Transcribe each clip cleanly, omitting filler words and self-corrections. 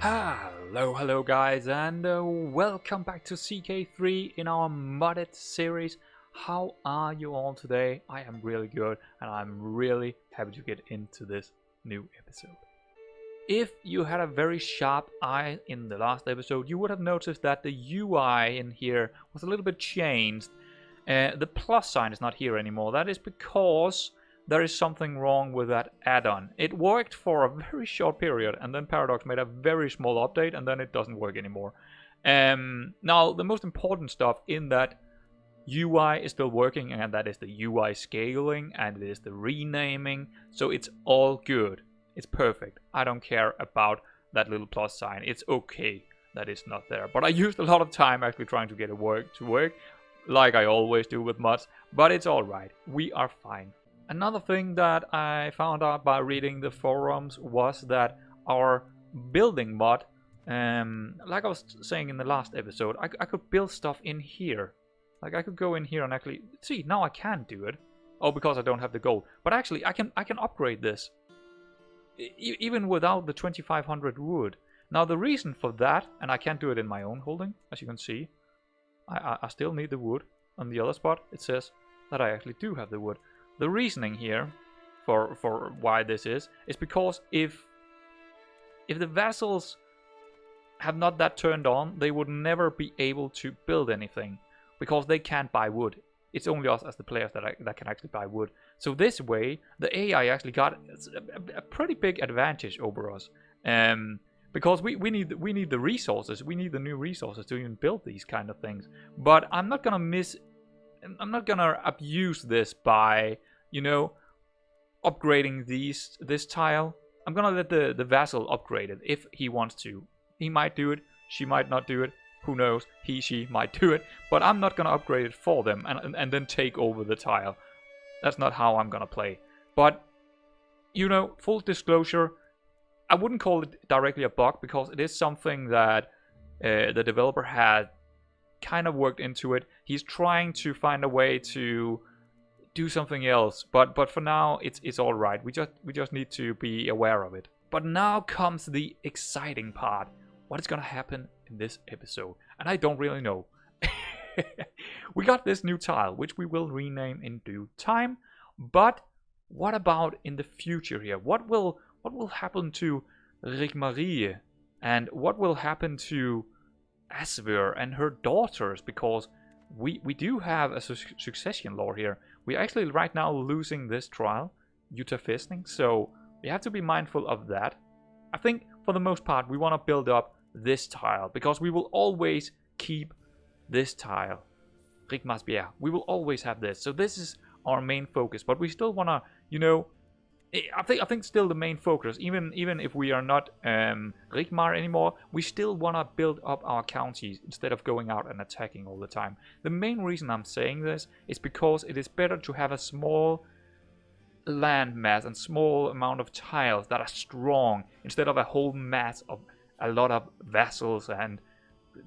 Hello guys, and welcome back to CK3 in our modded series. How are you all today? I am really good, and I'm really happy to get into this new episode. If you had a very sharp eye in the last episode, you would have noticed that the UI in here was a little bit changed. The plus sign is not here anymore. That is because there is something wrong with that add-on. It worked for a very short period, and then Paradox made a very small update, and then it doesn't work anymore. Now, the most important stuff in that UI is still working, and that is the UI scaling, and it is the renaming, so it's all good. It's perfect. I don't care about that little plus sign. It's okay that it's not there. But I used a lot of time actually trying to get it to work, like I always do with mods, but it's alright. We are fine. Another thing that I found out by reading the forums was that our building mod, like I was saying in the last episode, I could build stuff in here. Like I could go in here and actually see. Now I can do it. Oh, because I don't have the gold. But actually, I can upgrade this even without the 2500 wood. Now the reason for that, and I can't do it in my own holding, as you can see, I still need the wood. On the other spot, it says that I actually do have the wood. The reasoning here for why this is because if the vassals have not that turned on, they would never be able to build anything because they can't buy wood. It's only us as the players that can actually buy wood. So this way, the AI actually got a pretty big advantage over us, because we need the resources. We need the new resources to even build these kind of things. But I'm not gonna abuse this by, you know, upgrading this tile. I'm gonna let the vassal upgrade it if he wants to. He might do it, she might not do it, who knows, she might do it, but I'm not gonna upgrade it for them and then take over the tile. That's not how I'm gonna play. But, you know, full disclosure, I wouldn't call it directly a bug because it is something that the developer had kind of worked into it. He's trying to find a way to do something else, but for now it's all right. We just need to be aware of it. But now comes the exciting part. What is gonna happen in this episode? And I don't really know. We got this new tile, which we will rename in due time. But what about in the future here? What will happen to Rigmarie? And what will happen to Asver and her daughters? Because we do have a succession law here. We're actually right now losing this trial, Utah Fisting, so we have to be mindful of that. I think for the most part we want to build up this tile because we will always keep this tile. Rigmasbier, we will always have this. So this is our main focus, but we still want to, you know, I think still the main focus, even if we are not Rigmar anymore, we still want to build up our counties instead of going out and attacking all the time. The main reason I'm saying this is because it is better to have a small land mass and small amount of tiles that are strong instead of a whole mass of a lot of vassals and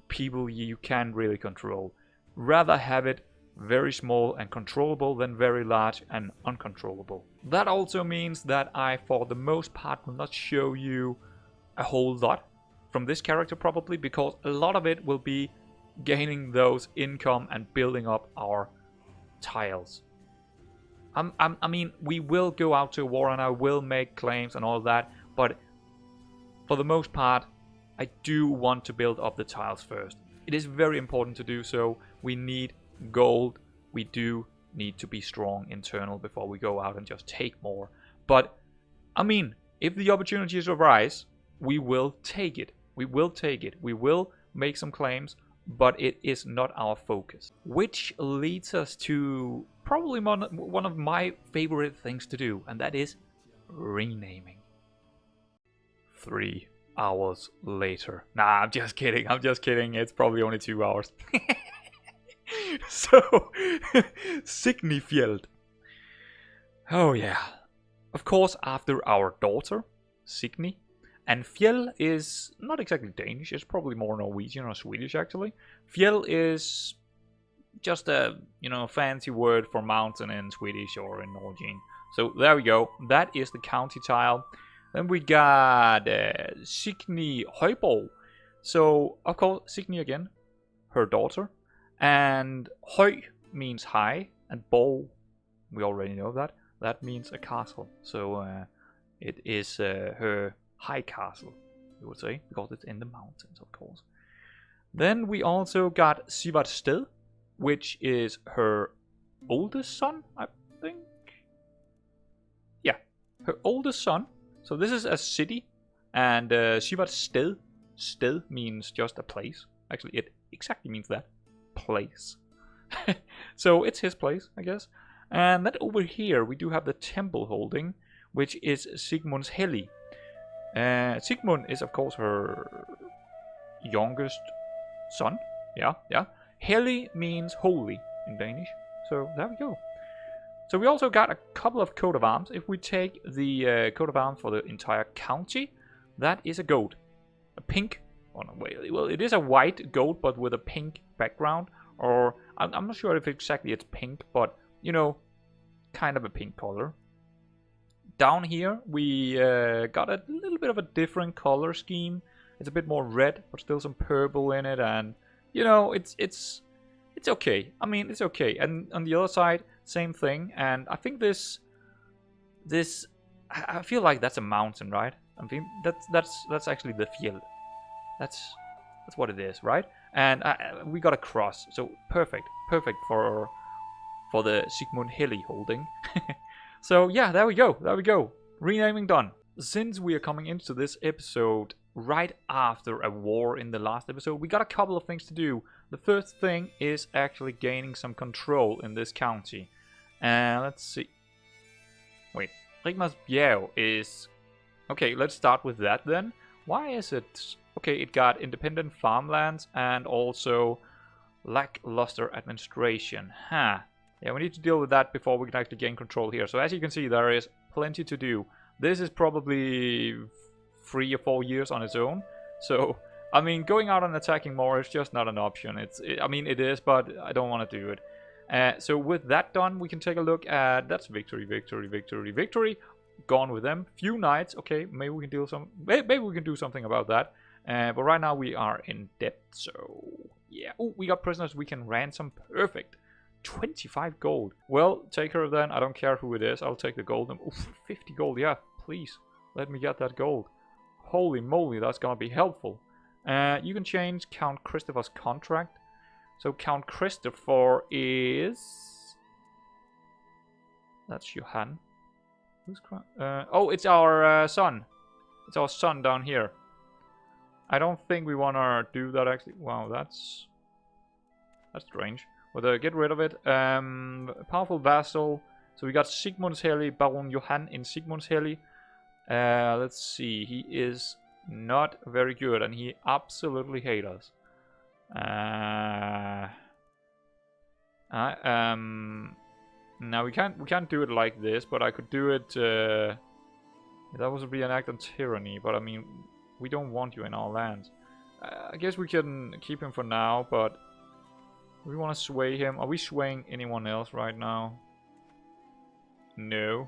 people you can't really control. Rather have it very small and controllable than very large and uncontrollable. That also means that I, for the most part, will not show you a whole lot from this character probably, because a lot of it will be gaining those income and building up our tiles. I mean, we will go out to war and I will make claims and all that, but for the most part, I do want to build up the tiles first. It is very important to do so. We need gold. We do need to be strong internal before we go out and just take more. But I mean, if the opportunities arise, we will take it. We will take it. We will make some claims, but it is not our focus. Which leads us to probably one of my favorite things to do, and that is renaming. 3 hours later. Nah, I'm just kidding. It's probably only 2 hours. So, Signifjeld. Oh yeah. Of course, after our daughter, Signy. And Fjell is not exactly Danish. It's probably more Norwegian or Swedish, actually. Fjell is just a, you know, fancy word for mountain in Swedish or in Norwegian. So there we go. That is the county tile. Then we got Signy Højborg. So, of course, Signy again, her daughter. And Høj means high, and Borg, we already know that. That means a castle. So, it is her high castle, you would say, because it's in the mountains, of course. Then we also got Sivarsted, which is her oldest son, I think. Yeah, her oldest son. So this is a city, and Sivarsted, sted means just a place. Actually, it exactly means that, place. So it's his place, I guess. And then over here we do have the temple holding, which is Sigmund's Hellig. Sigmund is of course her youngest son. Yeah. Hellig means holy in Danish. So there we go. So we also got a couple of coat of arms. If we take the coat of arms for the entire county, that is a goat. A pink, well, it is a white goat, but with a pink background. Or, I'm not sure if exactly it's pink, but, you know, kind of a pink color. Down here, we got a little bit of a different color scheme. It's a bit more red, but still some purple in it, and, you know, it's okay. I mean, it's okay. And on the other side, same thing. And I think this, I feel like that's a mountain, right? I mean, that's actually the fjeld. That's what it is, right? And we got a cross, so perfect for the Sigmund Hellig holding. So yeah, there we go. Renaming done. Since we are coming into this episode right after a war in the last episode, we got a couple of things to do. The first thing is actually gaining some control in this county. And let's see. Wait, Rigmars Bjerg is... Okay, let's start with that then. Why is it... Okay, it got independent farmlands and also lackluster administration. Huh. Yeah, we need to deal with that before we can actually gain control here. So as you can see, there is plenty to do. This is probably 3 or 4 years on its own. So, I mean, going out and attacking more is just not an option. I mean, it is, but I don't want to do it. So with that done, we can take a look at... That's victory. Gone with them. Few knights. Okay, maybe we can do something about that. But right now we are in debt, so yeah. Oh, we got prisoners we can ransom. Perfect. 25 gold. Well, take her then. I don't care who it is. I'll take the gold. Oof, 50 gold. Yeah, please. Let me get that gold. Holy moly, that's gonna be helpful. You can change Count Christopher's contract. So Count Christopher is... That's Johan. Who's oh, it's our son. It's our son down here. I don't think we want to do that actually. Wow, that's strange. But get rid of it. Powerful vassal. So we got Sigmund's Hellig, Baron Johan in Sigmund's Hellig. Let's see. He is not very good, and he absolutely hates us. Now we can't do it like this, but I could do it. That would be an act of tyranny. But I mean, we don't want you in our lands. I guess we can keep him for now, but we want to sway him. Are we swaying anyone else right now? No.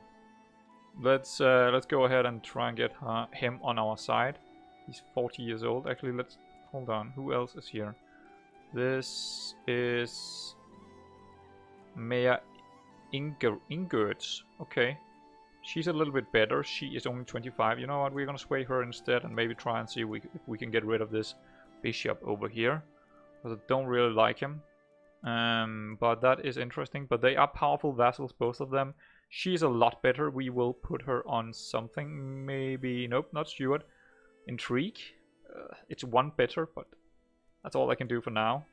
Let's go ahead and try and get him on our side. He's 40 years old. Actually, let's hold on. Who else is here? This is Mayor Ingerts. Okay. She's a little bit better. She is only 25. You know what? We're gonna sway her instead and maybe try and see if we can get rid of this bishop over here. Because I don't really like him. But that is interesting. But they are powerful vassals, both of them. She's a lot better. We will put her on something. Maybe... Nope, not Steward. Intrigue. It's one better, but that's all I can do for now.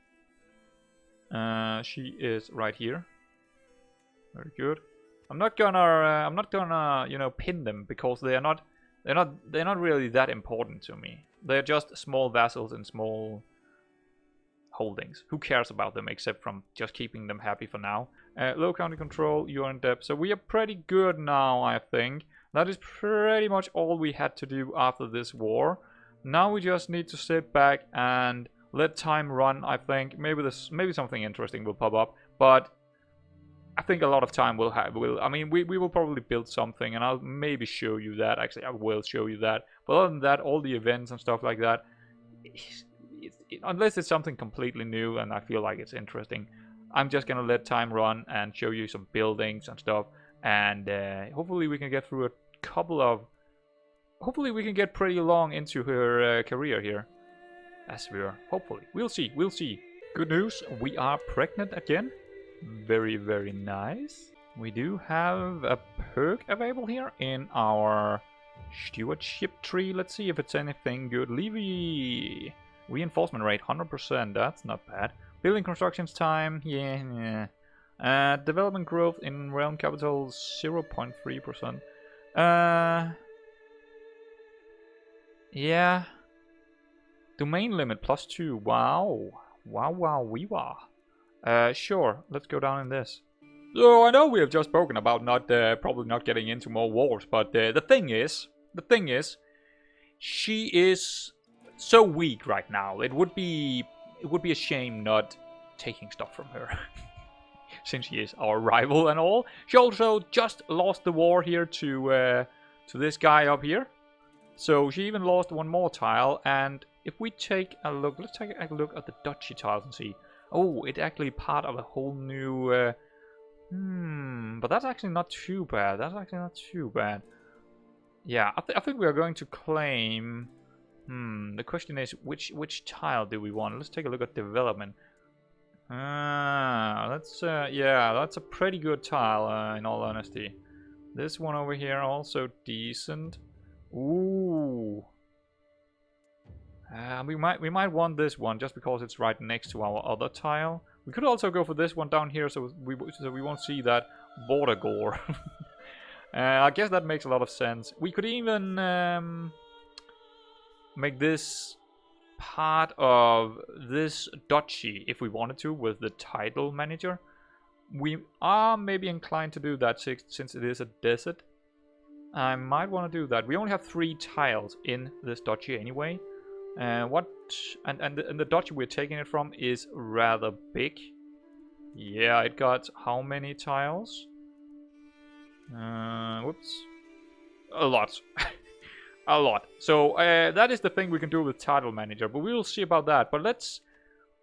She is right here. Very good. I'm not gonna, you know, pin them because they're not really that important to me. They're just small vassals and small holdings. Who cares about them except from just keeping them happy for now? Low county control, you're in debt. So we are pretty good now, I think. That is pretty much all we had to do after this war. Now we just need to sit back and let time run, I think. Maybe something interesting will pop up. But I think a lot of time I mean, we will probably build something, and I'll maybe show you that. Actually, I will show you that. But other than that, all the events and stuff like that, unless it's something completely new and I feel like it's interesting, I'm just gonna let time run and show you some buildings and stuff. And hopefully we can get through a couple of... Hopefully we can get pretty long into her career here. As we are. Hopefully. We'll see. We'll see. Good news. We are pregnant again. Very, very nice. We do have a perk available here in our stewardship tree. Let's see if it's anything good. Levy. Reinforcement rate 100%. That's not bad. Building constructions time. Yeah. Development growth in realm capital 0.3%. Yeah. Domain limit +2. Wow. Wow. Sure. Let's go down in this. So I know we have just spoken about probably not getting into more wars, but the thing is, she is so weak right now. It would be a shame not taking stuff from her, since she is our rival and all. She also just lost the war here to this guy up here, so she even lost one more tile. And if we take a look, let's take a look at the duchy tiles and see. Oh, it's actually part of a whole new... but that's actually not too bad. Yeah, I think we are going to claim... the question is, which tile do we want? Let's take a look at development. Yeah, that's a pretty good tile, in all honesty. This one over here, also decent. Ooh. We might want this one just because it's right next to our other tile. We could also go for this one down here, so we won't see that border gore. I guess that makes a lot of sense. We could even make this part of this duchy if we wanted to with the title manager. We are maybe inclined to do that since it is a desert. I might want to do that. We only have 3 tiles in this duchy anyway. And the duchy we're taking it from is rather big. Yeah, it got how many tiles? Whoops. A lot. A lot. So that is the thing we can do with title manager, but we will see about that. But let's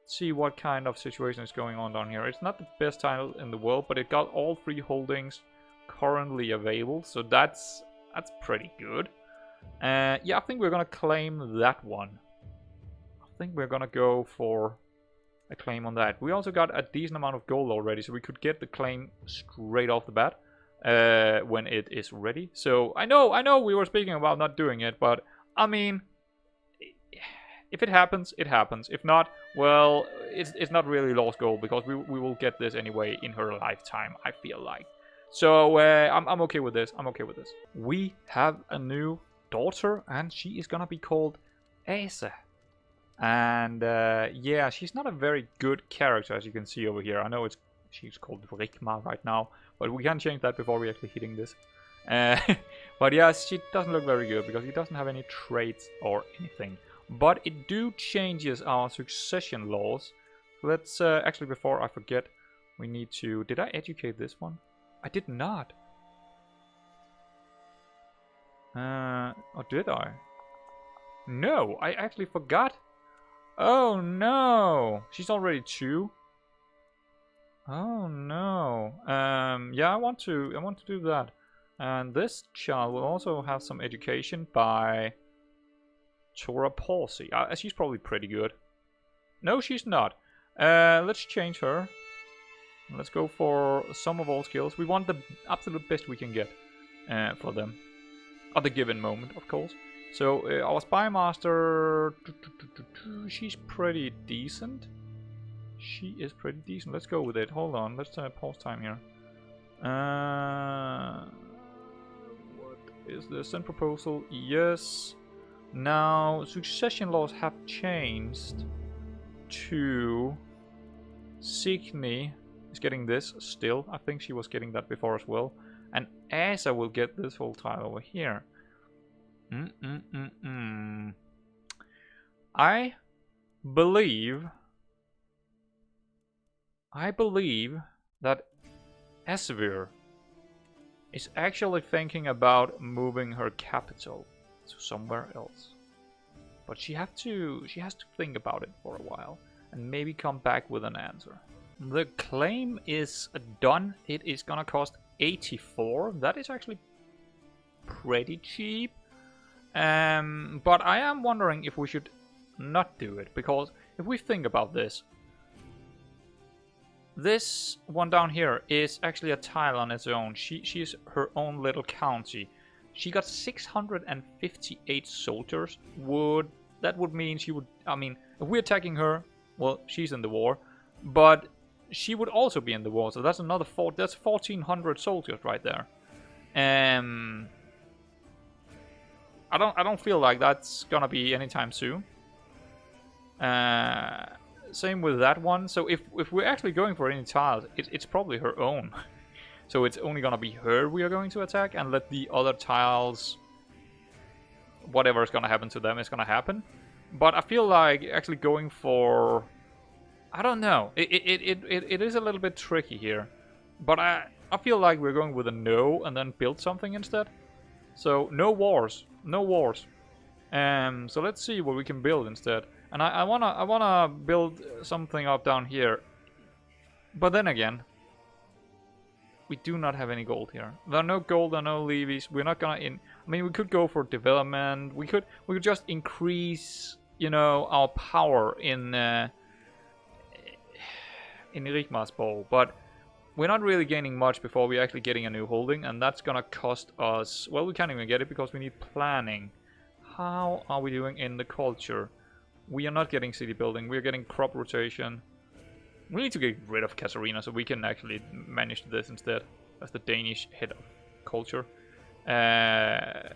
see what kind of situation is going on down here. It's not the best title in the world, but it got all 3 holdings currently available, so that's pretty good. Yeah, I think we're gonna claim that one. I think we're gonna go for a claim on that. We also got a decent amount of gold already, so we could get the claim straight off the bat when it is ready. So I know we were speaking about not doing it, but I mean, if it happens, it happens. If not, well, it's not really lost gold, because we will get this anyway in her lifetime, I feel like. So I'm okay with this. We have a new daughter, and she is gonna be called Ása. And yeah, she's not a very good character, as you can see over here. I know she's called Rikma right now, but we can change that before we actually hitting this. But yeah, she doesn't look very good because she doesn't have any traits or anything. But it do changes our succession laws. Let's actually, before I forget, we need to... Did I educate this one? I did not. Or did I? No, I actually forgot. Oh no, she's already 2. Oh no. Yeah, I want to do that. And this child will also have some education by Tora Palsy. She's probably pretty good. No, she's not. Let's change her. Let's go for some of all skills. We want the absolute best we can get for them. At the given moment, of course. So, our Spy Master... She's pretty decent. She is pretty decent. Let's go with it. Hold on. Let's pause time here. What is this? Send proposal. Yes. Now, succession laws have changed to... Signy is getting this still. I think she was getting that before as well. And Ása will get this whole tile over here. I believe that Asvir is actually thinking about moving her capital to somewhere else. But she has to think about it for a while and maybe come back with an answer. The claim is done. It is gonna cost 84. That is actually pretty cheap. But I am wondering if we should not do it, because if we think about this, this one down here is actually a tile on its own. She's her own little county. She got 658 soldiers. That would mean she would, I mean, if we're attacking her, well, she's in the war, but she would also be in the war, so that's another that's 1400 soldiers right there. I don't feel like that's gonna be anytime soon. Same with that one. So if we're actually going for any tiles, it's probably her own. So it's only gonna be her we are going to attack, and let the other tiles, whatever is gonna happen to them is gonna happen. But I feel like actually going for, I don't know. It is a little bit tricky here, but I feel like we're going with a no and then build something instead. So no wars, no wars. So let's see what we can build instead. And I wanna build something up down here. But then again, we do not have any gold here. There are no gold, there are no levies. We're not gonna I mean, we could go for development. We could just increase, you know, our power in Rigmar's bow, but we're not really gaining much before we're actually getting a new holding, and that's gonna cost us, well, we can't even get it because we need planning. How are we doing in the culture? We are not getting city building, we're getting crop rotation. We need to get rid of Katarina so we can actually manage this instead as the Danish head of culture.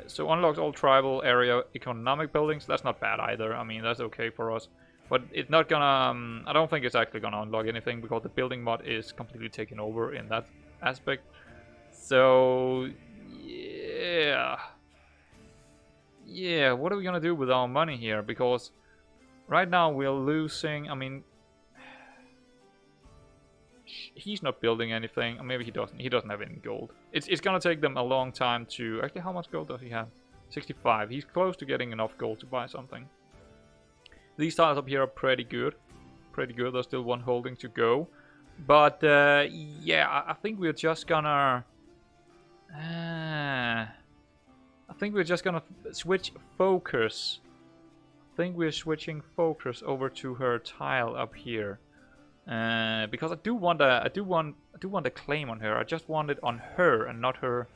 So unlocks all tribal area economic buildings. That's not bad either. I mean, that's okay for us. But it's not gonna, I don't think it's actually gonna unlock anything because the building mod is completely taken over in that aspect. So, yeah. Yeah, what are we gonna do with our money here? Because right now we're losing, I mean, he's not building anything. Or maybe he doesn't have any gold. It's gonna take them a long time to, actually how much gold does he have? 65. He's close to getting enough gold to buy something. These tiles up here are pretty good. Pretty good. There's still one holding to go. But, yeah, I think we're just gonna... I think we're just gonna switch focus. I think we're switching focus over to her tile up here. Because I do want a claim on her. I just want it on her and not her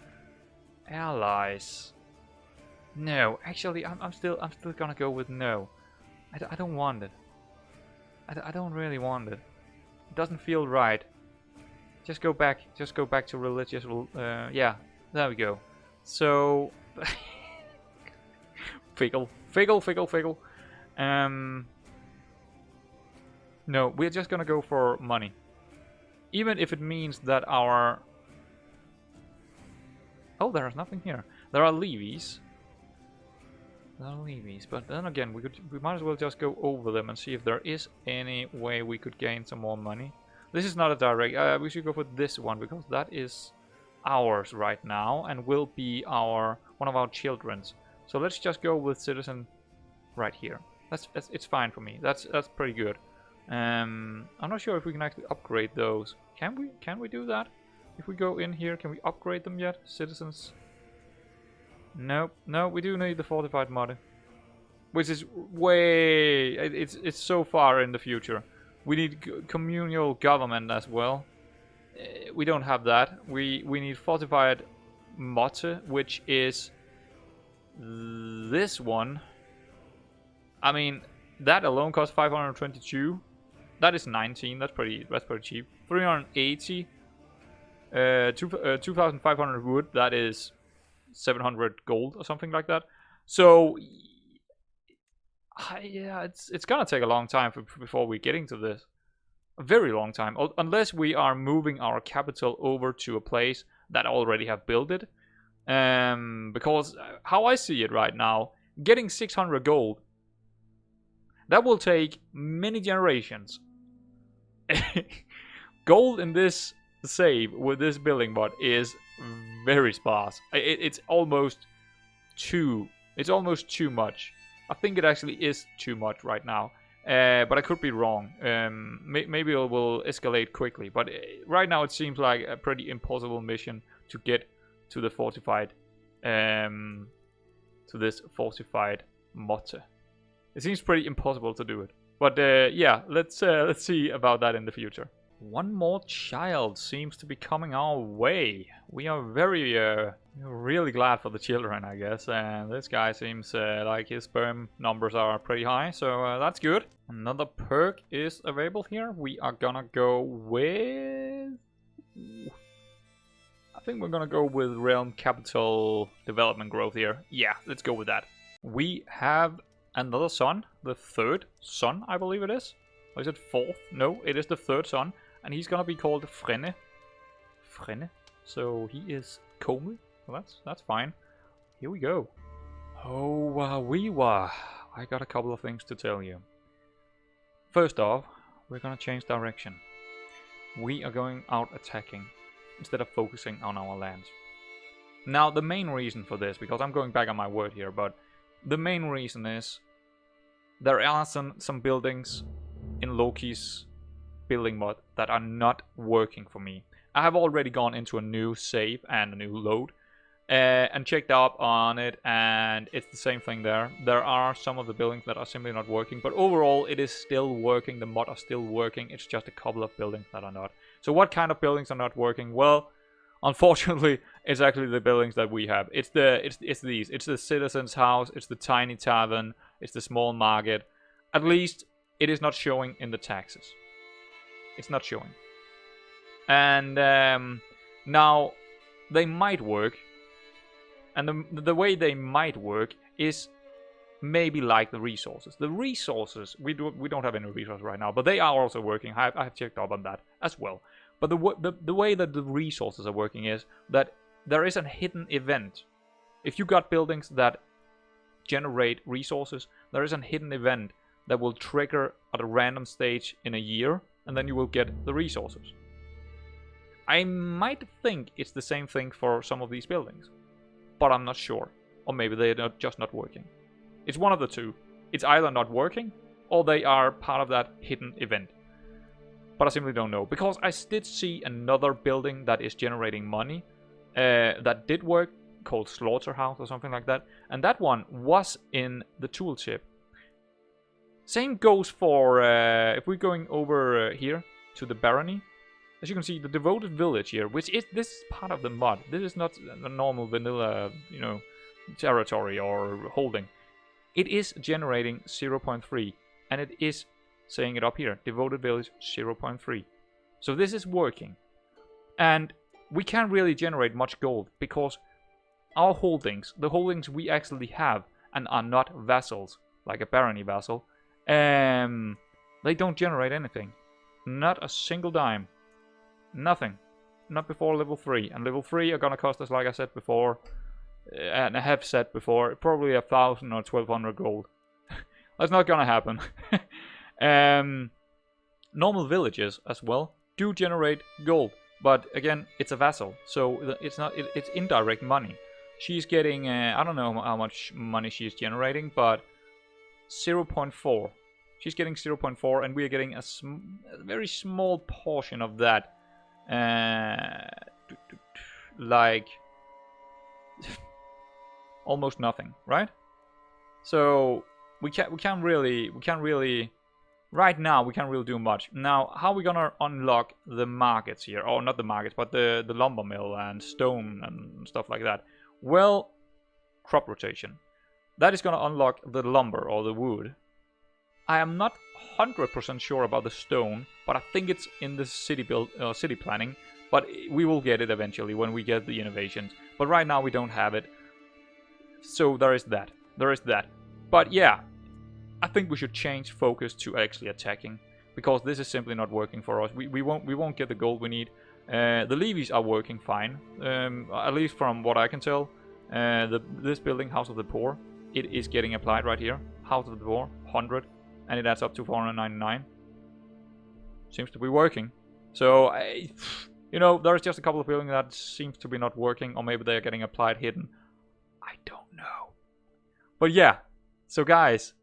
allies. No, actually, I'm still gonna go with no. I don't want it. I don't really want it. It doesn't feel right. Just go back to religious. Yeah, there we go. So, fickle. No, we're just gonna go for money. Even if it means that our... Oh, there's nothing here. There are levies. But then again, we might as well just go over them and see if there is any way we could gain some more money. This is not a direct... we should go for this one, because that is ours right now and will be one of our children's. So let's just go with citizen right here. It's fine for me. That's pretty good. I'm not sure if we can actually upgrade those. Can we do that? If we go in here, can we upgrade them yet? Citizens? Nope. No, we do need the fortified mod, which is way... It's so far in the future. We need communal government as well. We don't have that. We need fortified mod, which is this one. I mean, that alone costs 522. That is 19. That's pretty cheap. 380. 2,500 wood. That is 700 gold or something like that. So yeah, it's gonna take a long time before we're getting to this. A very long time, unless we are moving our capital over to a place that already have built it. Because how I see it right now, getting 600 gold, that will take many generations. Gold in this save with this building mod is very sparse. It's almost too much. I think it actually is too much right now. But I could be wrong. Maybe it will escalate quickly. But right now it seems like a pretty impossible mission to get to the fortified, to this fortified motte. It seems pretty impossible to do it. But yeah, let's see about that in the future. One more child seems to be coming our way. We are really glad for the children, I guess. And this guy seems like his sperm numbers are pretty high, so that's good. Another perk is available here. We are gonna go with... I think we're gonna go with Realm Capital Development Growth here. Yeah, let's go with that. We have another son, the third son, I believe it is. Or is it fourth? No, it is the third son. And he's gonna be called Frænde. So he is comely. Well, that's fine. Here we go. Oh, I got a couple of things to tell you. First off, we're gonna change direction. We are going out attacking instead of focusing on our lands. Now, the main reason for this, because I'm going back on my word here, but the main reason is there are some buildings in Loki's building mod that are not working for me. I have already gone into a new save and a new load and checked up on it, and it's the same thing there. There are some of the buildings that are simply not working, but overall it is still working. The mod are still working. It's just a couple of buildings that are not. So what kind of buildings are not working? Well, unfortunately, it's actually the buildings that we have. It's these. It's the citizen's house. It's the tiny tavern. It's the small market. At least it is not showing in the taxes. It's not showing. And now they might work. And the way they might work is maybe like the resources. The resources, we don't have any resources right now, but they are also working. I have checked up on that as well. But the way that the resources are working is that there is a hidden event. If you got buildings that generate resources, there is a hidden event that will trigger at a random stage in a year, and then you will get the resources. I might think it's the same thing for some of these buildings, but I'm not sure. Or maybe they're just not working. It's one of the two. It's either not working, or they are part of that hidden event. But I simply don't know. Because I did see another building that is generating money that did work, called Slaughterhouse or something like that. And that one was in the tooltip. Same goes for, if we're going over here to the barony. As you can see, the devoted village here, which is, this is part of the mod. This is not a normal vanilla, you know, territory or holding. It is generating 0.3, and it is saying it up here, devoted village 0.3. So this is working. And we can't really generate much gold, because our holdings, the holdings we actually have, and are not vassals, like a barony vassal, they don't generate anything. Not a single dime. Nothing. Not before level 3. And level 3 are gonna cost us, like I said before, and I have said before, probably 1,000 or 1,200 gold. That's not gonna happen. Normal villages as well do generate gold, but again, it's a vassal, so it's not. It's indirect money. She's getting, I don't know how much money she's generating, but 0.4. She's getting 0.4, and we're getting a very small portion of that. Like almost nothing, right? So we can't really right now we can't really do much. Now, how are we gonna unlock the markets here? Or not the markets, but the lumber mill and stone and stuff like that. Well, crop rotation. That is gonna unlock the lumber or the wood. I am not 100% sure about the stone, but I think it's in the city planning. But we will get it eventually when we get the innovations. But right now we don't have it. So there is that. But yeah, I think we should change focus to actually attacking, because this is simply not working for us. We won't get the gold we need. The levies are working fine, at least from what I can tell. This building, House of the Poor, it is getting applied right here. House of the Poor, 100, and it adds up to 499. Seems to be working. So You know, there's just a couple of buildings that seems to be not working, or maybe they're getting applied hidden. I don't know. But yeah, so guys,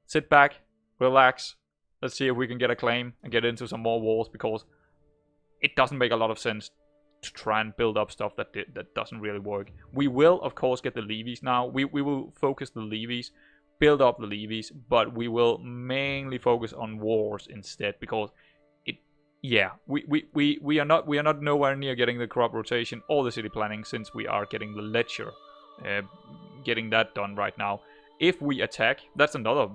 sit back, relax. Let's see if we can get a claim and get into some more wars, because it doesn't make a lot of sense to try and build up stuff that doesn't really work. We will, of course, get the levies now. We will focus the levies, build up the levies, but we will mainly focus on wars instead, because we are not nowhere near getting the crop rotation or the city planning, since we are getting the ledger, getting that done right now. If we attack, that's another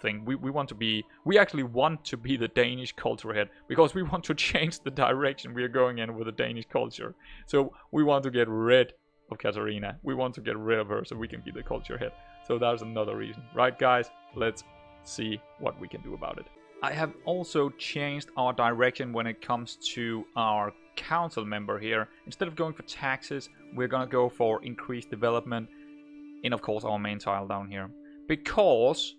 thing. We actually want to be the Danish culture head, because we want to change the direction we are going in with the Danish culture. So we want to get rid of Katarina. We want to get rid of her so we can be the culture head. So that's another reason. Right, guys? Let's see what we can do about it. I have also changed our direction when it comes to our council member here. Instead of going for taxes, we're gonna go for increased development in, of course, our main tile down here, because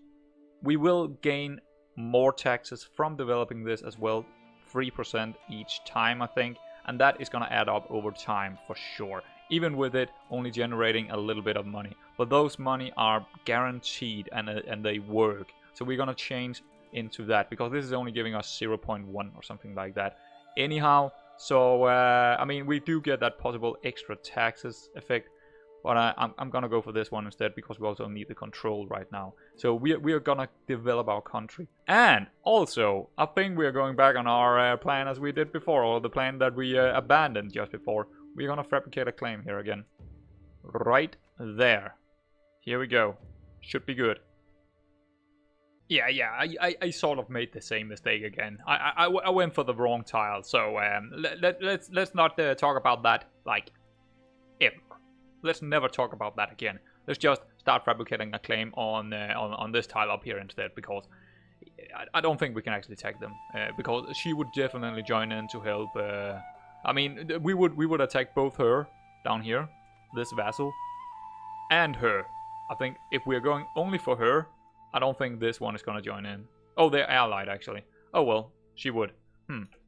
we will gain more taxes from developing this as well, 3% each time, I think, and that is gonna add up over time for sure, even with it only generating a little bit of money. But those money are guaranteed, and they work, so we're gonna change into that, because this is only giving us 0.1 or something like that anyhow. So I mean, we do get that possible extra taxes effect, but I'm gonna go for this one instead, because we also need the control right now. So we are gonna develop our country. And also, I think we are going back on our plan as we did before, or the plan that we abandoned just before. We're gonna fabricate a claim here again. Right there. Here we go. Should be good. Yeah, I sort of made the same mistake again. I went for the wrong tile, so let's not talk about that, like, ever. Let's never talk about that again. Let's just start fabricating a claim on this tile up here instead, because I don't think we can actually attack them, because she would definitely join in to help. I mean, we would attack both her down here, this vassal, and her. I think if we're going only for her, I don't think this one is gonna join in. Oh, they're allied actually. Oh well, she would.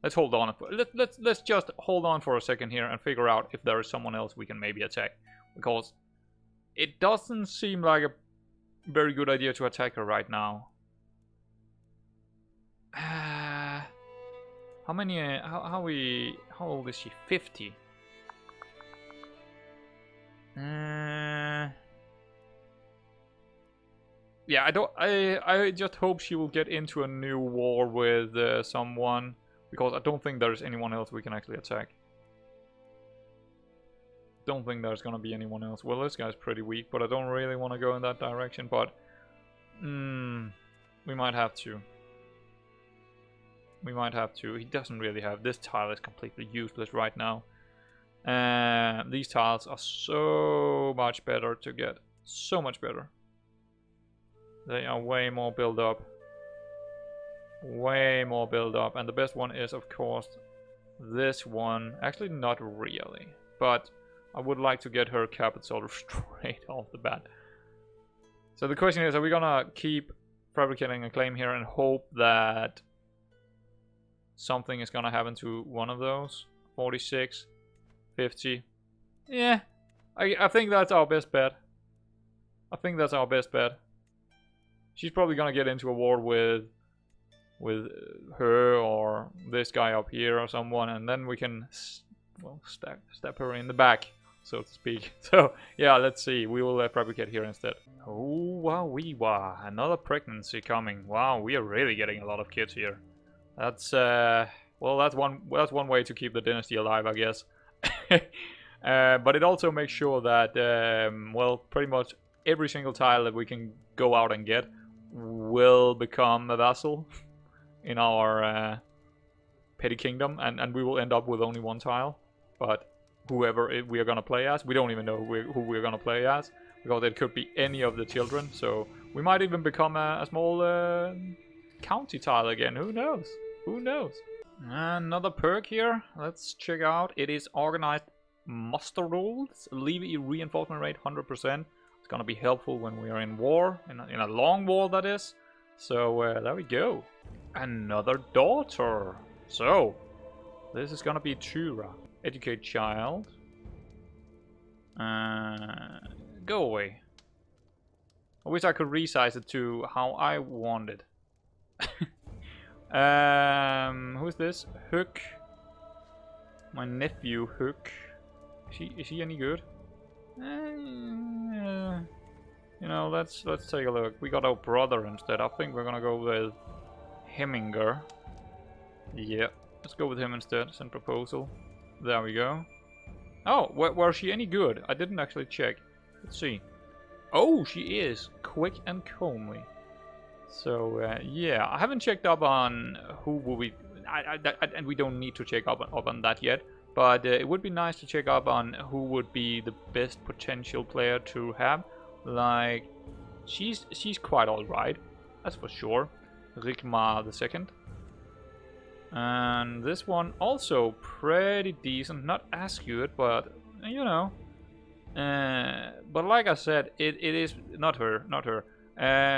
Let's hold on. Let's just hold on for a second here and figure out if there is someone else we can maybe attack, because it doesn't seem like a very good idea to attack her right now. How many? How old is she? 50. Yeah, I just hope she will get into a new war with someone, because I don't think there's anyone else we can actually attack. Don't think there's gonna be anyone else. Well, this guy's pretty weak, but I don't really want to go in that direction, but we might have to. We might have to. He doesn't really have. This tile is completely useless right now. These tiles are so much better to get. So much better. They are way more build up. Way more build up. And the best one is, of course, this one. Actually, not really. But I would like to get her capital straight off the bat. So the question is, are we gonna keep fabricating a claim here and hope that something is gonna happen to one of those? 46, 50. Yeah, I think that's our best bet. I think that's our best bet. She's probably gonna get into a war with her or this guy up here or someone, and then we can, well, stab her in the back, so to speak. So yeah, let's see. We will fabricate here instead. Oh wow, another pregnancy coming. Wow, we are really getting a lot of kids here. That's well, that's one way to keep the dynasty alive, I guess. But it also makes sure that well, pretty much every single tile that we can go out and get will become a vassal in our petty kingdom, and we will end up with only one tile. But whoever we are gonna play as, we don't even know who we're gonna play as, because it could be any of the children. So we might even become a small county tile again. Who knows? Who knows? Another perk here. Let's check out. It is organized muster rules. Levy reinforcement rate 100%. It's gonna be helpful when we are in war, in a long war, that is. So there we go. Another daughter. So This is gonna be Thyra. Educate child. Go away. I wish I could resize it to how I wanted. Who's this? Hook. My nephew Hook. Is he any good? You know, let's take a look. We got our brother instead. I think we're gonna go with Heminger. Yeah, let's go with him instead. Send proposal. There we go. Oh, was she any good? I didn't actually check. Let's see. Oh, she is quick and comely. So yeah, I haven't checked up on who will we, and we don't need to check up on that yet. But it would be nice to check up on who would be the best potential player to have. Like, she's quite alright, that's for sure. Rigmar the second. And this one also pretty decent, not as good, but you know. But like I said, it is not her,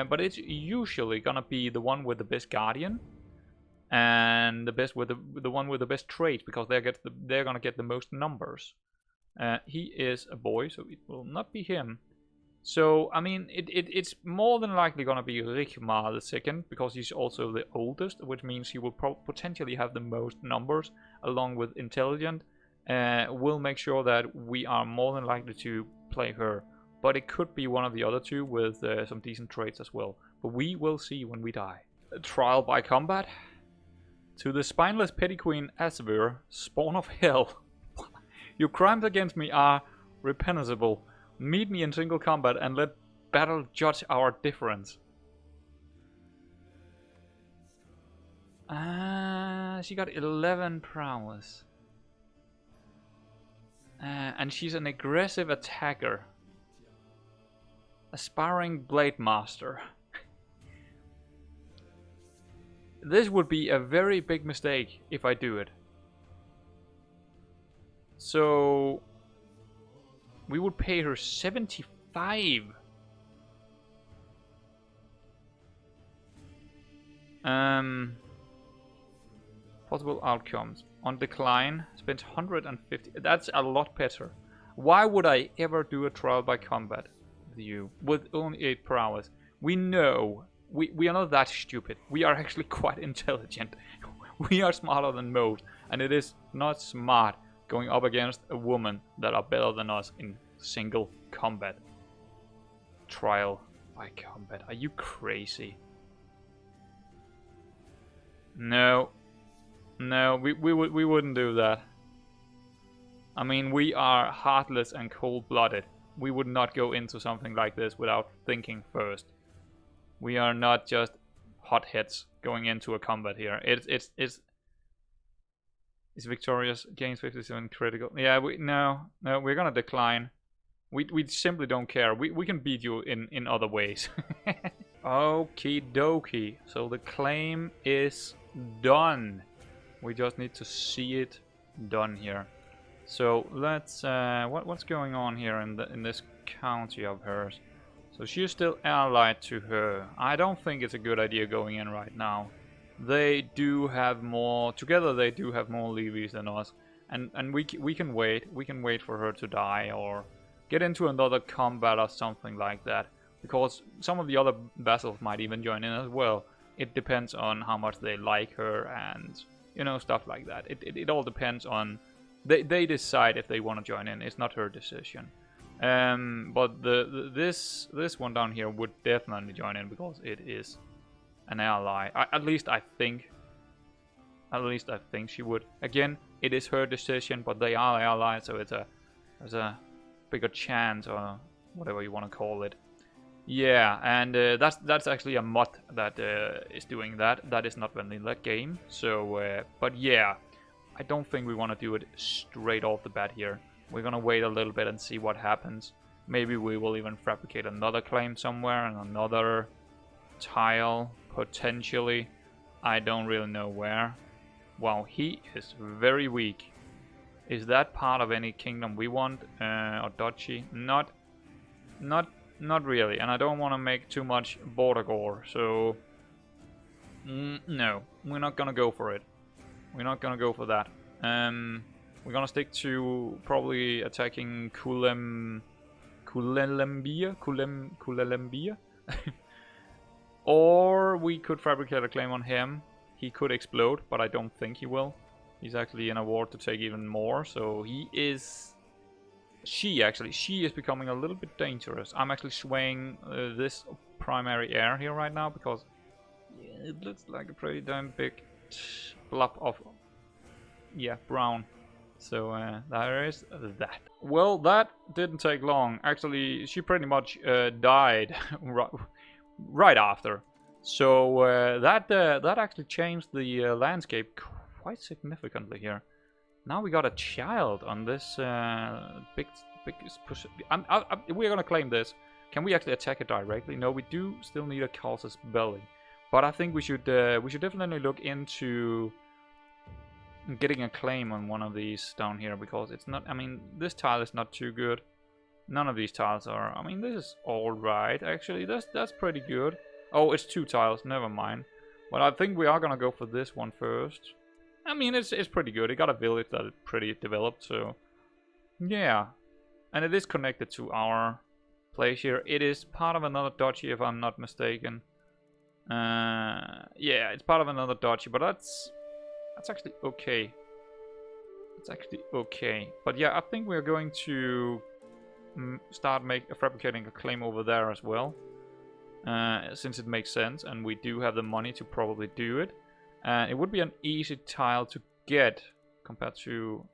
but it's usually gonna be the one with the best guardian, and the best with the one with the best traits, because they're gonna get the most numbers. He is a boy, so it will not be him. So I mean, it's more than likely gonna be Rigmar the second, because he's also the oldest, which means he will potentially have the most numbers, along with intelligent. We'll make sure that we are more than likely to play her, but it could be one of the other two with some decent traits as well. But we will see when we die. Trial by combat. To the spineless petty queen Asvir, spawn of hell. Your crimes against me are recognizable. Meet me in single combat and let battle judge our difference. She got 11 prowess. And she's an aggressive attacker. Aspiring blade master. This would be a very big mistake if I do it. So we would pay her 75. Possible outcomes. On decline, spent 150. That's a lot better. Why would I ever do a trial by combat with you with only 8 per hour? We know we are not that stupid. We are actually quite intelligent. We are smarter than most, and it is not smart going up against a woman that are better than us in single combat. Trial by combat. Are you crazy? No. No, we wouldn't do that. I mean, we are heartless and cold-blooded. We would not go into something like this without thinking first. We are not just hotheads going into a combat here. It's victorious, gains 57 critical. Yeah, no, we're gonna decline. We simply don't care. We can beat you in other ways. Okie dokie. So the claim is done. We just need to see it done here. So let's what's going on here in this county of hers? So she's still allied to her. I don't think it's a good idea going in right now. They do have more together. They do have more levies than us, and we can wait. We can wait for her to die or get into another combat or something like that. Because some of the other vassals might even join in as well. It depends on how much they like her and, you know, stuff like that. It all depends on... They decide if they want to join in. It's not her decision. But this one down here would definitely join in because it is an ally. At least I think she would. Again, it is her decision, but they are allies, so there's a bigger chance, or whatever you want to call it. Yeah, and that's actually a mod that is doing that. That is not vanilla game. So, but yeah, I don't think we want to do it straight off the bat here. We're gonna wait a little bit and see what happens. Maybe we will even fabricate another claim somewhere and another tile, potentially. I don't really know where. Wow, he is very weak. Is that part of any kingdom we want? Or duchy? Not really, and I don't want to make too much border gore, so... no, we're not gonna go for it. We're not gonna go for that. We're gonna stick to probably attacking Kulelembia. Or we could fabricate a claim on him. He could explode, but I don't think he will. He's actually in a war to take even more, so he is... She is becoming a little bit dangerous. I'm actually swaying this primary heir here right now, because it looks like a pretty damn big blob of... yeah, brown. So there is that. Well, that didn't take long. Actually, she pretty much died right after. So that actually changed the landscape quite significantly here. Now we got a child on this big we're gonna claim this. Can we actually attack it directly? No, we do still need a casus belli. But I think we should definitely look into getting a claim on one of these down here, because it's not, I mean, this tile is not too good. None of these tiles are. I mean, this is alright, actually. That's pretty good. Oh, it's 2 tiles, never mind. But I think we are gonna go for this one first. I mean, it's pretty good. It got a village that is pretty developed, so... yeah. And it is connected to our place here. It is part of another duchy, if I'm not mistaken. Yeah, it's part of another duchy, but that's actually okay. It's actually okay. But yeah, I think we're going to start fabricating a claim over there as well. Since it makes sense, and we do have the money to probably do it. And it would be an easy tile to get, compared to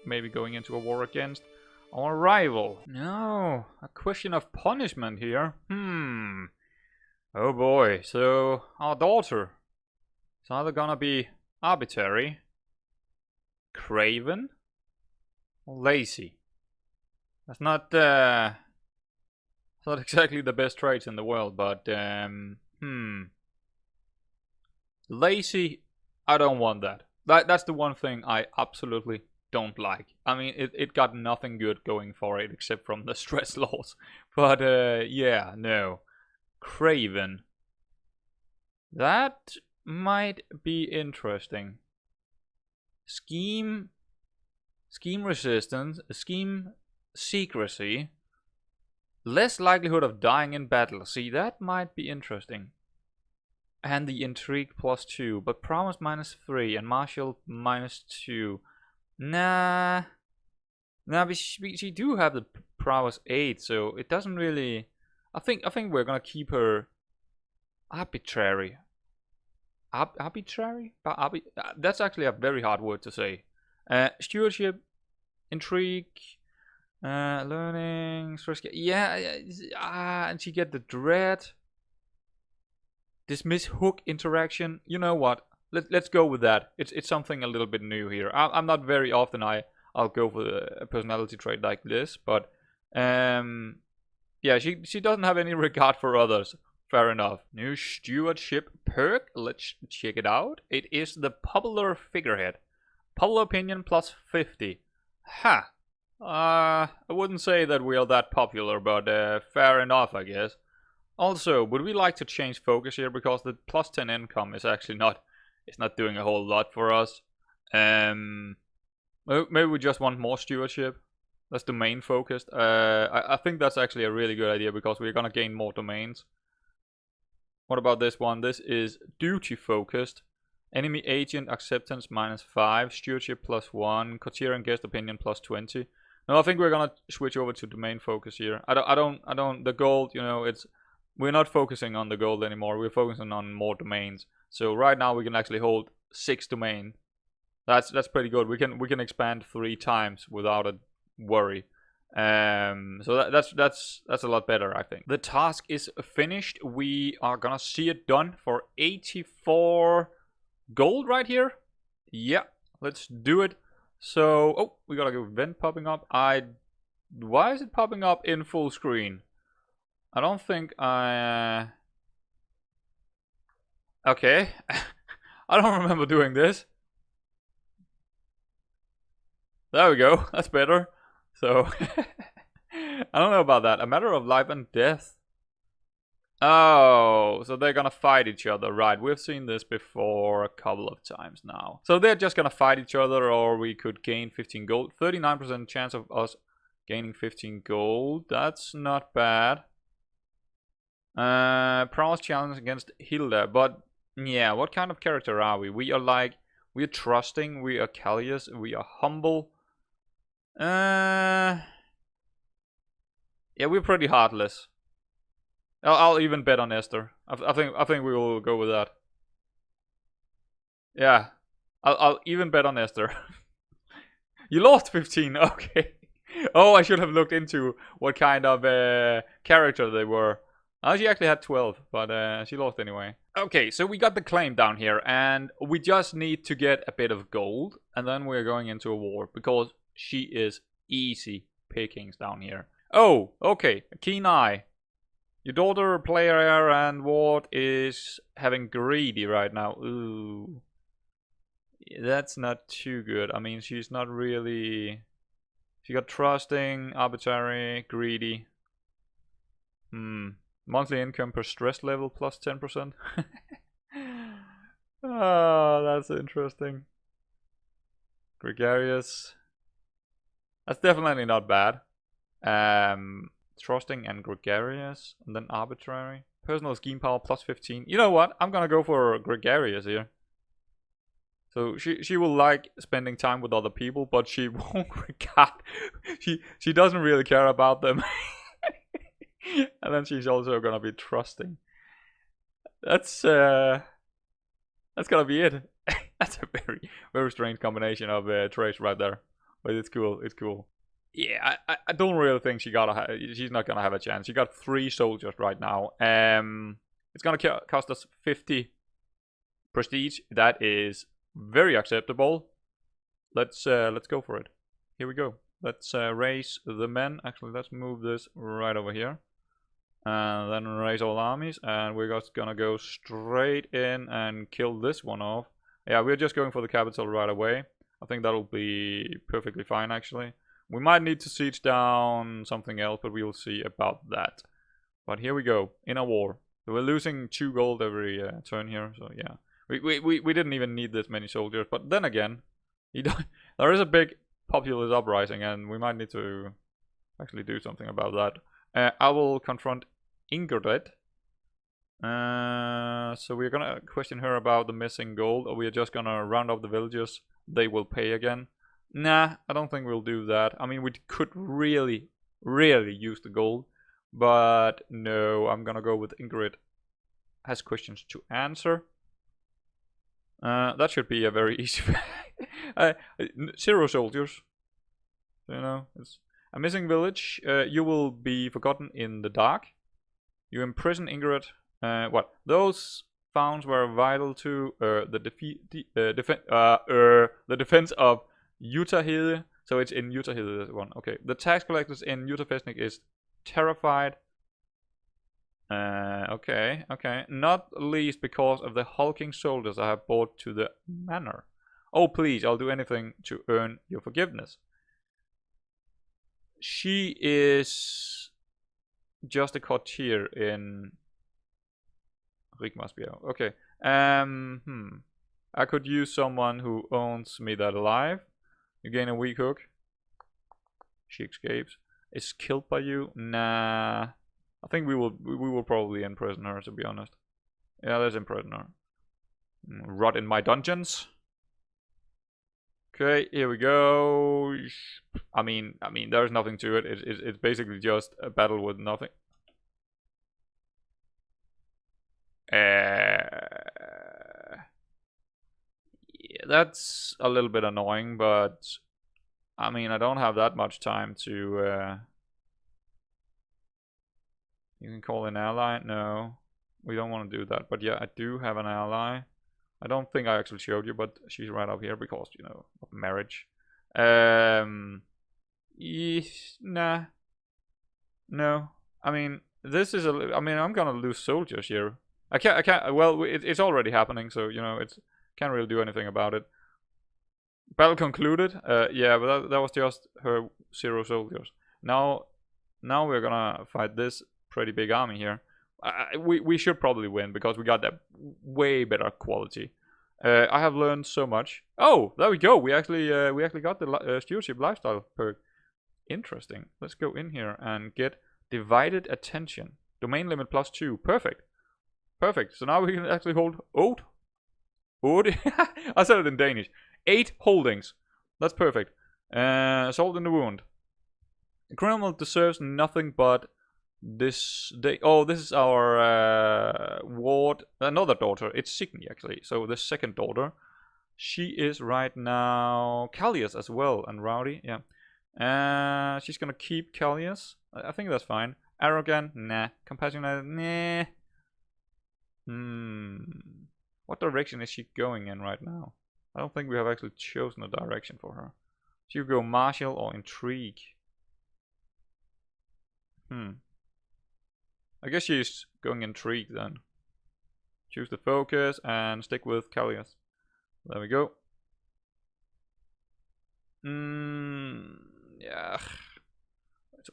maybe going into a war against our rival. No, a question of punishment here. Oh boy, so our daughter is either gonna be arbitrary, craven, or lazy. That's not exactly the best traits in the world, but lazy, I don't want that. That's the one thing I absolutely don't like. I mean, it got nothing good going for it except from the stress laws. But yeah, no. Craven. That might be interesting. Scheme resistance, scheme secrecy, less likelihood of dying in battle. See, that might be interesting. And the intrigue +2, but prowess -3 and martial -2. Nah, we do have the prowess 8, so it doesn't really. I think we're gonna keep her arbitrary. Arbitrary? That's actually a very hard word to say. Stewardship, intrigue, learning, stress. Yeah, and she get the dread. Dismiss hook interaction. You know what? Let's go with that. It's something a little bit new here. I'm not very often I'll go for a personality trait like this, but yeah, she doesn't have any regard for others. Fair enough. New stewardship perk. Let's check it out. It is the popular figurehead. Popular opinion +50. Ha. I wouldn't say that we are that popular, but fair enough, I guess. Also, would we like to change focus here, because the +10 income is actually not doing a whole lot for us. Maybe we just want more stewardship. That's domain focused. I think that's actually a really good idea, because we're gonna gain more domains. What about this one? This is duty focused. Enemy agent acceptance -5, stewardship +1, courtier and guest opinion +20. No, I think we're gonna switch over to domain focus here. I don't. The gold, you know, we're not focusing on the gold anymore. We're focusing on more domains. So right now we can actually hold 6 domain. That's pretty good. We can expand 3 times without a worry. So that's a lot better, I think. The task is finished. We are gonna see it done for 84 gold right here. Yeah, let's do it. So, oh, we got a event popping up. Why is it popping up in full screen? I don't think I... Okay. I don't remember doing this. There we go. That's better. So, I don't know about that. A matter of life and death. Oh, so they're gonna fight each other, right? We've seen this before a couple of times now. So they're just gonna fight each other, or we could gain 15 gold. 39% chance of us gaining 15 gold. That's not bad. Prowess challenge against Hilda, but yeah, what kind of character are we? We are like, we're trusting, we are callous, we are humble. Yeah, we're pretty heartless. I'll even bet on Esther. I think we will go with that. Yeah, I'll even bet on Esther. You lost 15. Okay. Oh, I should have looked into what kind of character they were. She actually had 12, but she lost anyway. Okay, so we got the claim down here, and we just need to get a bit of gold, and then we're going into a war, because she is easy pickings down here. Oh, okay, a keen eye. Your daughter, player, and ward is having greedy right now. Ooh. That's not too good. I mean, she's not really... She got trusting, arbitrary, greedy. Monthly income per stress level plus 10%. Oh, that's interesting. Gregarious. That's definitely not bad. Trusting and gregarious, and then arbitrary. Personal scheme power plus 15. You know what? I'm gonna go for gregarious here. So she will like spending time with other people, but she won't regard. She doesn't really care about them. And then she's also gonna be trusting. That's gonna be it. That's a very strange combination of traits right there, but it's cool. It's cool. Yeah, I don't really think she's not gonna have a chance. She got 3 soldiers right now. It's gonna cost us 50 prestige. That is very acceptable. Let's go for it. Here we go. Let's raise the men. Actually, let's move this right over here, and then raise all armies. And we're just gonna go straight in and kill this one off. Yeah, we're just going for the capital right away. I think that'll be perfectly fine, actually. We might need to siege down something else, but we'll see about that. But here we go, in a war. So we're losing 2 gold every turn here, so yeah. We didn't even need this many soldiers, but then again, there is a big populist uprising, and we might need to actually do something about that. I will confront Ingrid. So we're gonna question her about the missing gold, or we're just gonna round up the villagers. They will pay again. Nah, I don't think we'll do that. I mean, we could really use the gold, but no, I'm gonna go with Ingrid has questions to answer. That should be a very easy 0 soldiers. You know, it's a missing village. You will be forgotten in the dark. You imprison Ingrid. What? Those founds were vital to the defense of Utahide. So it's in Utahide, this one. Okay. The tax collectors in Utahfestnik is terrified. Okay. Not least because of the hulking soldiers I have brought to the manor. Oh, please, I'll do anything to earn your forgiveness. She is just a courtier in Rigmarsbjerg. Okay. I could use someone who owns me that alive. You gain a weak hook. She escapes. Is killed by you? Nah. I think we will probably imprison her, to be honest. Yeah, let's imprison her. Rot in my dungeons. Okay, here we go. I mean, there's nothing to it. It's basically just a battle with nothing. Yeah, that's a little bit annoying, but I mean, I don't have that much time to. You can call an ally. No, we don't want to do that. But yeah, I do have an ally. I don't think I actually showed you, but she's right up here because, you know, of marriage. Nah. No. I mean, this is I mean, I'm gonna lose soldiers here. I can't, well, it's already happening, so, you know, can't really do anything about it. Battle concluded. Yeah, but that was just her 0 soldiers. Now we're gonna fight this pretty big army here. We should probably win because we got that way better quality. I have learned so much. Oh, there we go. We actually got the stewardship lifestyle perk. Interesting. Let's go in here and get divided attention. Domain limit +2. Perfect. Perfect. So now we can actually hold 8. I said it in Danish. 8 holdings. That's perfect. Salt in the wound. The criminal deserves nothing but this. This is our ward. Another daughter. It's Signy actually. So the second daughter. She is right now Callias as well and Rowdy. Yeah. She's gonna keep Callias. I think that's fine. Arrogant. Nah. Compassionate. Nah. What direction is she going in right now? I don't think we have actually chosen a direction for her. She'll go martial or intrigue. I guess she's going intrigue then. Choose the focus and stick with Callias. There we go. Yeah.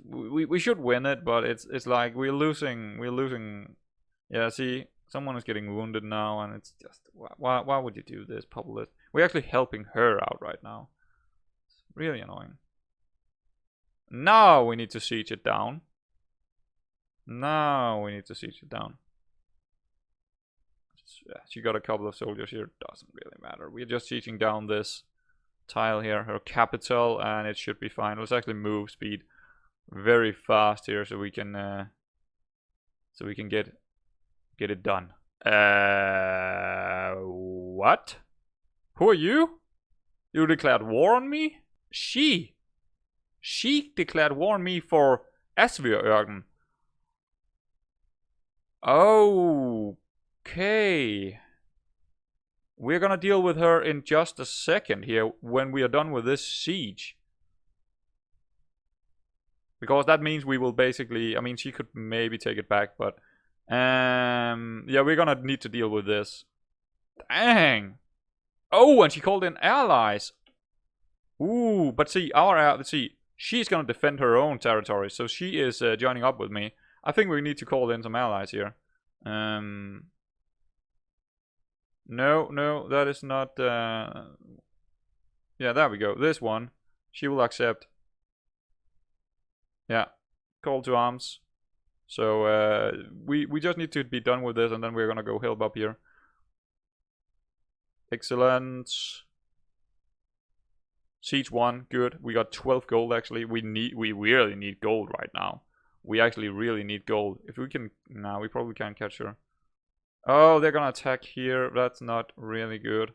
We should win it, but it's like we're losing. Yeah, see, someone is getting wounded now, and it's just why would you do this, Populist? We're actually helping her out right now. It's really annoying. Now we need to siege it down. Now we need to siege it down. Yeah, she got a couple of soldiers here. Doesn't really matter. We're just sieging down this tile here, her capital, and it should be fine. Let's actually move speed very fast here so we can get it done. What? Who are you? You declared war on me? She declared war on me for Asvirørken. Okay. We're gonna deal with her in just a second here when we are done with this siege. Because that means we will basically, I mean, she could maybe take it back, but yeah, we're gonna need to deal with this. Dang. Oh, and she called in allies. Ooh, but see, she's gonna defend her own territory, so she is joining up with me. I think we need to call in some allies here. No, that is not. Yeah, there we go. This one, she will accept. Yeah, call to arms. So we just need to be done with this, and then we're gonna go help up here. Excellent. Siege 1, good. We got 12 gold actually. We really need gold right now. We actually really need gold. If we can, we probably can't catch her. Oh, they're gonna attack here. That's not really good.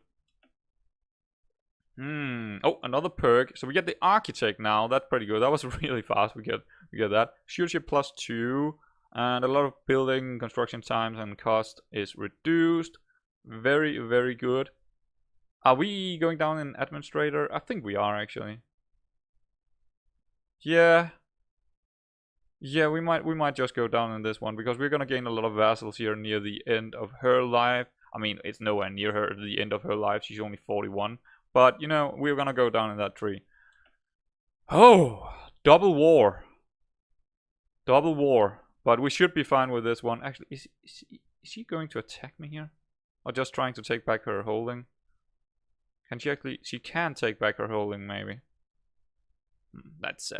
Oh, another perk. So we get the architect now. That's pretty good. That was really fast. We get that. Stewardship +2. And a lot of building, construction times and cost is reduced. Very, very good. Are we going down in administrator? I think we are actually. Yeah. Yeah, we might just go down in this one because we're gonna gain a lot of vassals here near the end of her life. I mean, it's nowhere near the end of her life. She's only 41. But, you know, we're gonna go down in that tree. Oh, double war. Double war. But we should be fine with this one. Actually, is she going to attack me here? Or just trying to take back her holding? Can she actually... She can take back her holding, maybe. That's...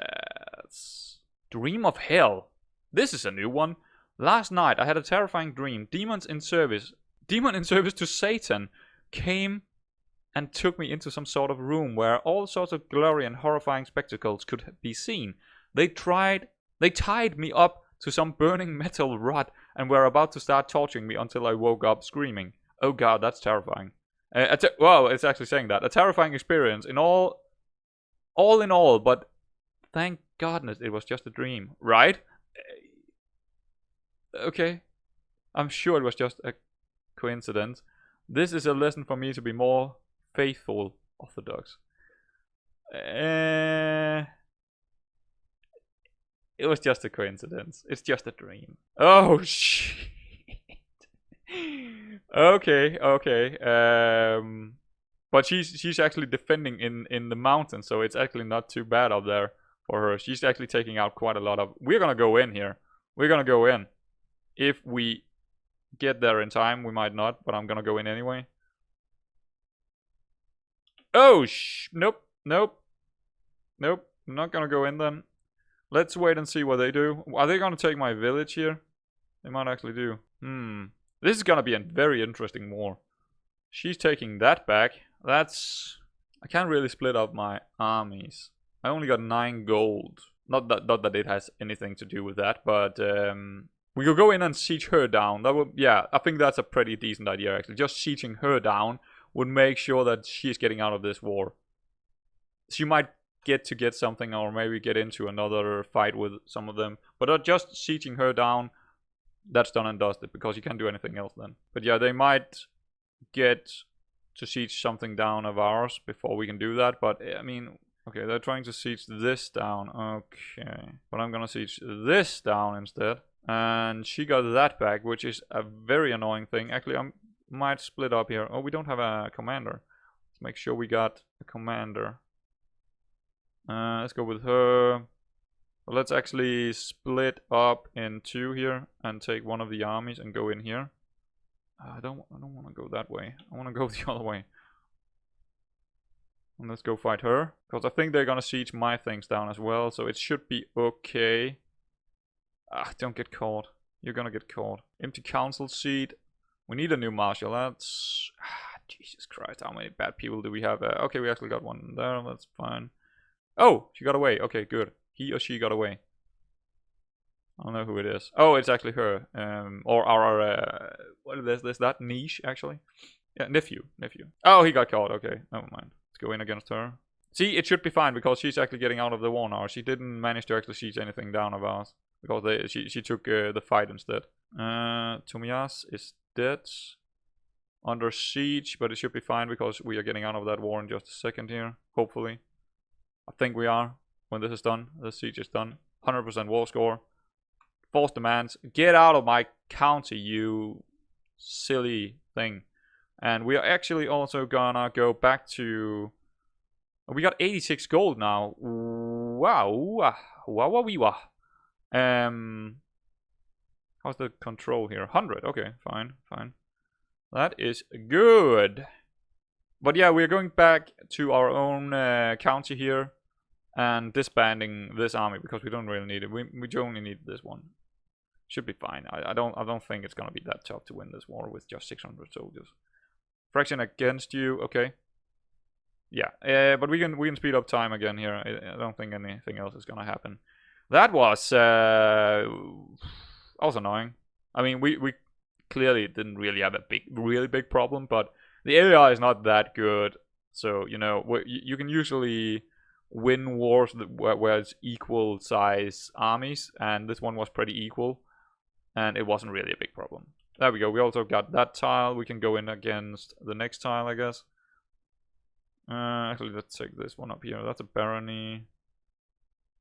Dream of Hell. This is a new one. Last night, I had a terrifying dream. Demon in service to Satan came and took me into some sort of room where all sorts of glory and horrifying spectacles could be seen. They tied me up to some burning metal rod and were about to start torturing me until I woke up screaming. Oh god, that's terrifying. Well, it's actually saying that. A terrifying experience in all in all, but thank goodness it was just a dream, right? Okay. I'm sure it was just a coincidence. This is a lesson for me to be more faithful orthodox. It was just a coincidence. It's just a dream. Oh shit. Okay. But she's actually defending in the mountains, so it's actually not too bad up there for her. She's actually taking out quite a lot of... We're gonna go in here. We're gonna go in. If we get there in time, we might not, but I'm gonna go in anyway. Oh, nope, nope, nope. I'm not gonna go in then. Let's wait and see what they do. Are they gonna take my village here? They might actually do. This is gonna be a very interesting war. She's taking that back. That's... I can't really split up my armies. I only got 9 gold. Not that it has anything to do with that, but we could go in and siege her down. That would, yeah, I think that's a pretty decent idea actually. Just sieging her down would make sure that she's getting out of this war. She might get something, or maybe get into another fight with some of them. But just sieging her down, that's done and dusted, because you can't do anything else then. But yeah, they might get to siege something down of ours before we can do that. But I mean, okay, they're trying to siege this down. Okay, but I'm gonna siege this down instead. And she got that back, which is a very annoying thing. Actually, I might split up here. Oh, we don't have a commander. Let's make sure we got a commander. Let's go with her. Well, let's actually split up in 2 here and take one of the armies and go in here. I don't want to go that way. I want to go the other way. And let's go fight her, because I think they're gonna siege my things down as well, so it should be okay. Don't get caught. You're gonna get caught. Empty council seat. We need a new marshal. That's... Jesus Christ, how many bad people do we have? Okay, we actually got one there. That's fine. Oh, she got away. Okay, good. He or she got away. I don't know who it is. Oh, it's actually her. Or our... what is this? That niche, actually? Yeah, nephew. Oh, he got caught. Okay, never mind. Let's go in against her. See, it should be fine, because she's actually getting out of the war now. She didn't manage to actually siege anything down of ours, because she took the fight instead. Tomias is dead. Under siege, but it should be fine, because we are getting out of that war in just a second here. Hopefully. I think we are. When this is done, the siege is done. 100% war score. Force demands. Get out of my county, you silly thing. And we are actually also gonna go back to... We got 86 gold now. Wow. Wow. How's the control here? 100. Okay, fine. That is good. But yeah, we're going back to our own county here and disbanding this army, because we don't really need it. We only need this one. Should be fine. I don't think it's gonna be that tough to win this war with just 600 soldiers. Fraction against you. Okay. Yeah, but we can speed up time again here. I don't think anything else is gonna happen. That was annoying. I mean, we clearly didn't really have a really big problem, but the AI is not that good. So, you know, you can usually win wars where it's equal size armies, and this one was pretty equal, and it wasn't really a big problem. There we go. We also got that tile. We can go in against the next tile, I guess. Actually, let's take this one up here. That's a barony.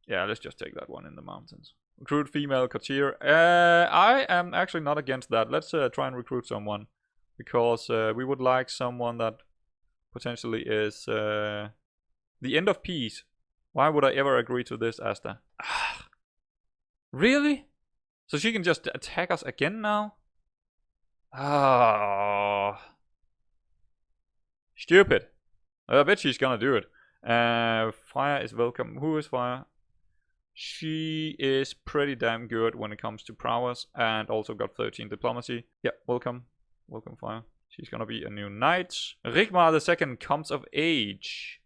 Yeah, let's just take that one in the mountains. Recruit female courtier. I am actually not against that. Let's try and recruit someone, because we would like someone that potentially is the end of peace. Why would I ever agree to this, Asta? Really? So she can just attack us again now? Stupid. I bet she's gonna do it. Fire is welcome. Who is Fire? She is pretty damn good when it comes to prowess, and also got 13 diplomacy. Yeah, welcome. Welcome, Fire. She's gonna be a new knight. Rigmar II comes of age.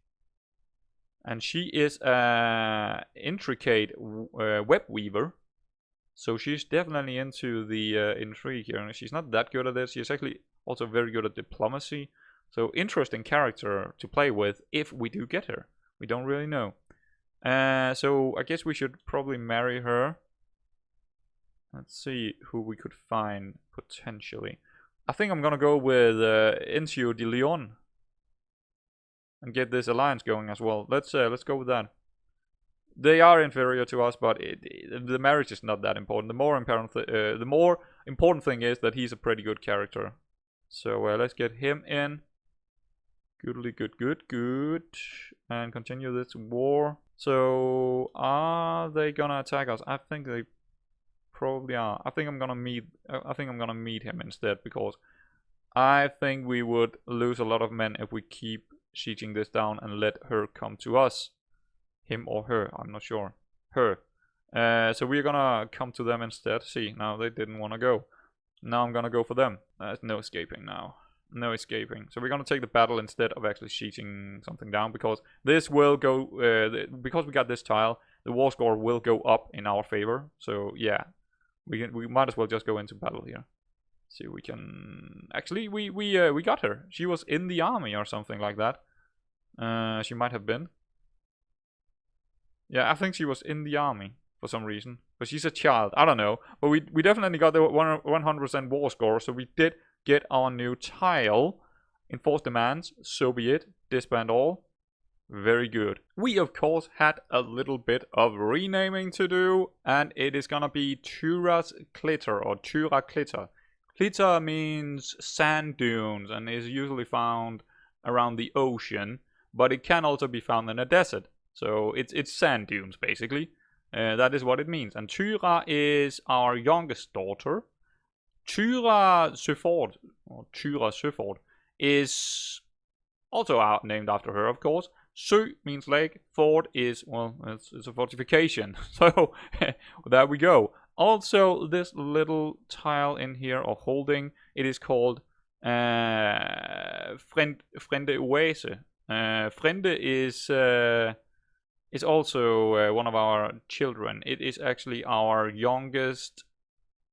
And she is an intricate web weaver. So she's definitely into the intrigue here. And she's not that good at this. She's actually also very good at diplomacy. So interesting character to play with if we do get her. We don't really know. So I guess we should probably marry her. Let's see who we could find potentially. I think I'm gonna go with Incio de Leon and get this alliance going as well. Let's go with that. They are inferior to us, but the marriage is not that important. The more important thing is that he's a pretty good character. So let's get him in. Goodly good. And continue this war. So are they gonna attack us? I think they probably are. I think I'm gonna meet him instead, because I think we would lose a lot of men if we keep sieging this down and let her come to us. Him or her, I'm not sure. Her. So we're gonna come to them instead. See, now they didn't want to go. Now I'm gonna go for them. There's no escaping now. No escaping. So we're gonna take the battle instead of actually sieging something down, because this will go, because we got this tile, the war score will go up in our favor. So yeah, we might as well just go into battle here. See if we can... Actually, we got her. She was in the army or something like that. She might have been. Yeah, I think she was in the army for some reason. But she's a child. I don't know. But we definitely got the 100% war score. So we did get our new tile. Enforce demands. So be it. Disband all. Very good. We, of course, had a little bit of renaming to do. And it is gonna be Thyra's Clitter or Thyra Clitter. Clitter means sand dunes and is usually found around the ocean. But it can also be found in a desert. So it's sand dunes, basically. That is what it means. And Thyra is our youngest daughter. Thyra Søford is also named after her, of course. Sø means lake. Ford is, well, it's a fortification. So there we go. Also, this little tile in here, or holding, it is called Frænde Frænde is also one of our children. It is actually our youngest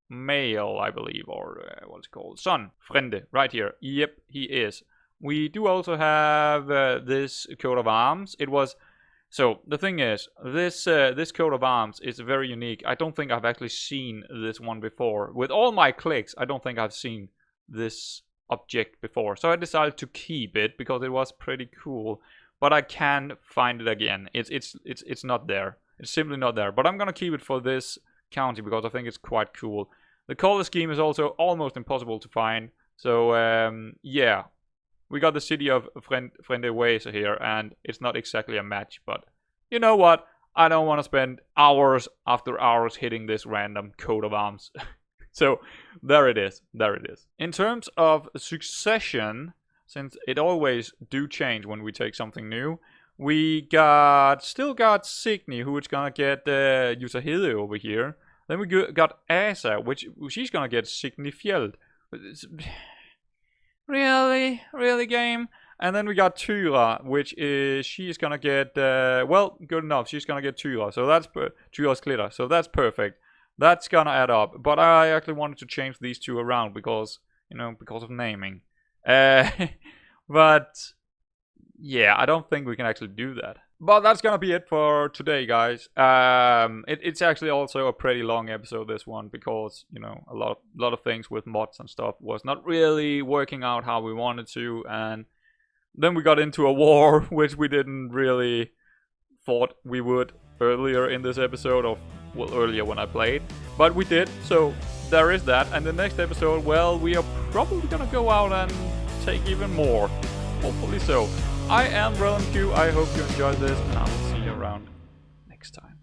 male, I believe, or what's it called? Son. Frænde, right here. Yep, he is. We do also have this coat of arms. It was... So, the thing is, this coat of arms is very unique. I don't think I've actually seen this one before. With all my clicks, I don't think I've seen this object before. So I decided to keep it because it was pretty cool. But I can find it again. It's not there. It's simply not there. But I'm gonna keep it for this county because I think it's quite cool. The color scheme is also almost impossible to find. So yeah, we got the city of Frænde here, and it's not exactly a match. But you know what? I don't want to spend hours after hours hitting this random coat of arms. So there it is. There it is. In terms of succession, since it always do change when we take something new, we still got Signy, who is gonna get Figurehead over here. Then we got Ása, which she's gonna get Signifjeld. Really game? And then we got Thyra, which is she's gonna get well, good enough. She's gonna get Thyra, so that's Thyra's Clitter, so that's perfect. That's gonna add up. But I actually wanted to change these two around because, you know, because of naming. But yeah, I don't think we can actually do that. But that's gonna be it for today, guys. It's actually also a pretty long episode, this one, because, you know, a lot of things with mods and stuff was not really working out how we wanted to, and then we got into a war which we didn't really thought we would earlier in this episode, or well, earlier when I played, but we did. So there is that. And the next episode, well, we are probably gonna go out and take even more. Hopefully so. I am RealmQ. I hope you enjoyed this, and I will see you around next time.